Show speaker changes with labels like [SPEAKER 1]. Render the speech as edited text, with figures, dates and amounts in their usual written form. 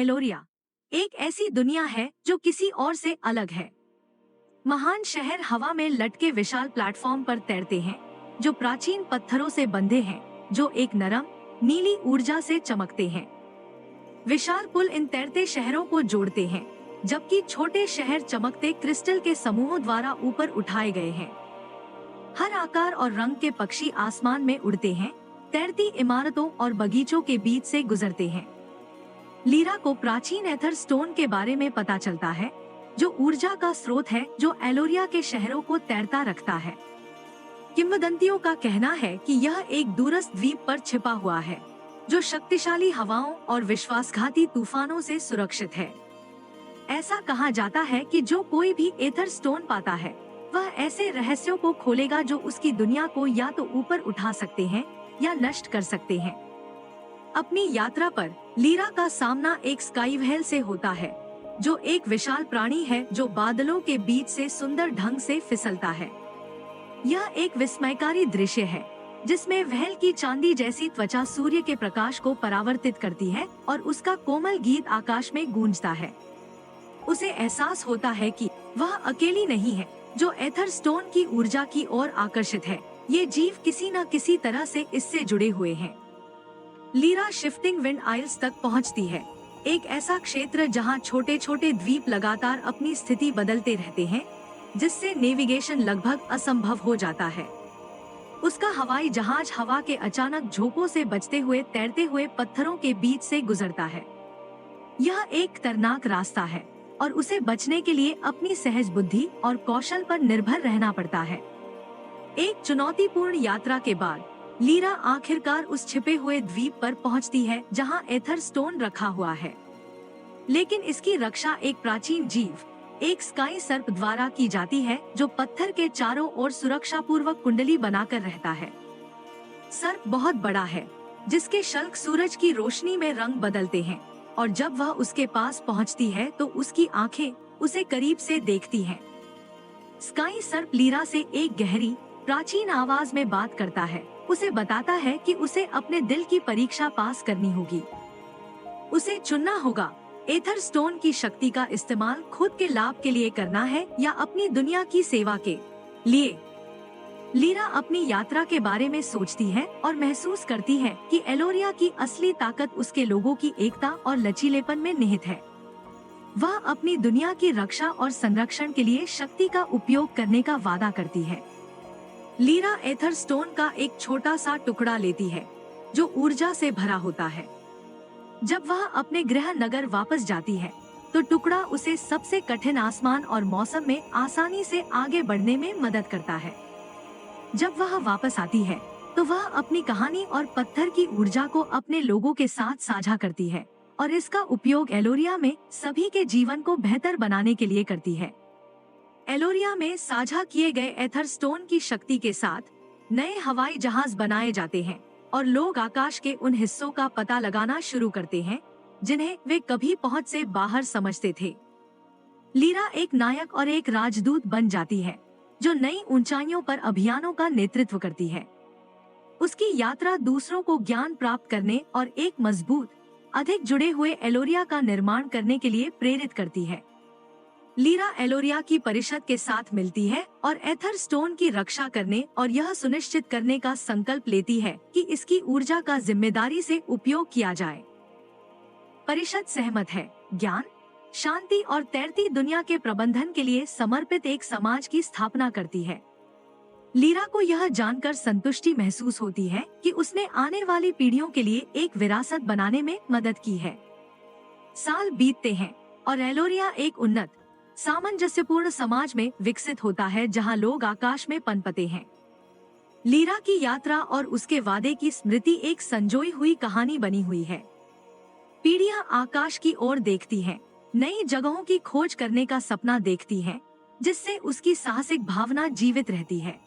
[SPEAKER 1] एलोरिया एक ऐसी दुनिया है जो किसी और से अलग है। महान शहर हवा में लटके विशाल प्लेटफॉर्म पर तैरते हैं, जो प्राचीन पत्थरों से बंधे हैं, जो एक नरम नीली ऊर्जा से चमकते हैं। विशाल पुल इन तैरते शहरों को जोड़ते हैं, जबकि छोटे शहर चमकते क्रिस्टल के समूहों द्वारा ऊपर उठाए गए हैं। हर आकार और रंग के पक्षी आसमान में उड़ते हैं, तैरती इमारतों और बगीचों के बीच से गुजरते हैं। लीरा को प्राचीन एथर स्टोन के बारे में पता चलता है, जो ऊर्जा का स्रोत है जो एलोरिया के शहरों को तैरता रखता है। किंवदंतियों का कहना है कि यह एक दूरस्थ द्वीप पर छिपा हुआ है, जो शक्तिशाली हवाओं और विश्वासघाती तूफानों से सुरक्षित है। ऐसा कहा जाता है कि जो कोई भी एथर स्टोन पाता है, वह ऐसे रहस्यों को खोलेगा जो उसकी दुनिया को या तो ऊपर उठा सकते हैं या नष्ट कर सकते हैं। अपनी यात्रा पर लीरा का सामना एक स्काईव्हेल से होता है, जो एक विशाल प्राणी है जो बादलों के बीच से सुंदर ढंग से फिसलता है। यह एक विस्मयकारी दृश्य है, जिसमें व्हेल की चांदी जैसी त्वचा सूर्य के प्रकाश को परावर्तित करती है और उसका कोमल गीत आकाश में गूंजता है। उसे एहसास होता है कि वह अकेली नहीं है, जो एथर स्टोन की ऊर्जा की ओर आकर्षित है। ये जीव किसी न किसी तरह से इससे जुड़े हुए हैं। लीरा शिफ्टिंग विंड आइल्स तक पहुंचती है, एक ऐसा क्षेत्र जहां छोटे छोटे द्वीप लगातार अपनी स्थिति बदलते रहते हैं, जिससे नेविगेशन लगभग असंभव हो जाता है। उसका हवाई जहाज हवा के अचानक झोंकों से बचते हुए तैरते हुए पत्थरों के बीच से गुजरता है। यह एक खतरनाक रास्ता है और उसे बचने के लिए अपनी सहज बुद्धि और कौशल पर निर्भर रहना पड़ता है। एक चुनौतीपूर्ण यात्रा के बाद लीरा आखिरकार उस छिपे हुए द्वीप पर पहुंचती है जहां एथर स्टोन रखा हुआ है, लेकिन इसकी रक्षा एक प्राचीन जीव, एक स्काई सर्प द्वारा की जाती है, जो पत्थर के चारों ओर सुरक्षा पूर्वक कुंडली बनाकर रहता है। सर्प बहुत बड़ा है, जिसके शल्क सूरज की रोशनी में रंग बदलते हैं, और जब वह उसके पास पहुंचती है तो उसकी आंखें उसे करीब से देखती हैं। स्काई सर्प लीरा से एक गहरी प्राचीन आवाज में बात करता है, उसे बताता है कि उसे अपने दिल की परीक्षा पास करनी होगी। उसे चुनना होगा, एथर स्टोन की शक्ति का इस्तेमाल खुद के लाभ के लिए करना है या अपनी दुनिया की सेवा के लिए। लीरा अपनी यात्रा के बारे में सोचती है और महसूस करती है कि एलोरिया की असली ताकत उसके लोगों की एकता और लचीलेपन में निहित है। वह अपनी दुनिया की रक्षा और संरक्षण के लिए शक्ति का उपयोग करने का वादा करती है। लीरा एथर स्टोन का एक छोटा सा टुकड़ा लेती है, जो ऊर्जा से भरा होता है। जब वह अपने गृह नगर वापस जाती है, तो टुकड़ा उसे सबसे कठिन आसमान और मौसम में आसानी से आगे बढ़ने में मदद करता है। जब वह वापस आती है, तो वह अपनी कहानी और पत्थर की ऊर्जा को अपने लोगों के साथ साझा करती है और इसका उपयोग एलोरिया में सभी के जीवन को बेहतर बनाने के लिए करती है। एलोरिया में साझा किए गए एथर स्टोन की शक्ति के साथ नए हवाई जहाज बनाए जाते हैं और लोग आकाश के उन हिस्सों का पता लगाना शुरू करते हैं जिन्हें वे कभी पहुंच से बाहर समझते थे। लीरा एक नायक और एक राजदूत बन जाती है, जो नई ऊंचाइयों पर अभियानों का नेतृत्व करती है। उसकी यात्रा दूसरों को ज्ञान प्राप्त करने और एक मजबूत, अधिक जुड़े हुए एलोरिया का निर्माण करने के लिए प्रेरित करती है। लीरा एलोरिया की परिषद के साथ मिलती है और एथर स्टोन की रक्षा करने और यह सुनिश्चित करने का संकल्प लेती है कि इसकी ऊर्जा का जिम्मेदारी से उपयोग किया जाए। परिषद सहमत है, ज्ञान, शांति और तैरती दुनिया के प्रबंधन के लिए समर्पित एक समाज की स्थापना करती है। लीरा को यह जानकर संतुष्टि महसूस होती है कि उसने आने वाली पीढ़ियों के लिए एक विरासत बनाने में मदद की है। साल बीतते हैं और एलोरिया एक उन्नत, सामंजस्यपूर्ण समाज में विकसित होता है, जहां लोग आकाश में पनपते हैं। लीरा की यात्रा और उसके वादे की स्मृति एक संजोई हुई कहानी बनी हुई है। पीढ़ियां आकाश की ओर देखती हैं, नई जगहों की खोज करने का सपना देखती हैं, जिससे उसकी साहसिक भावना जीवित रहती है।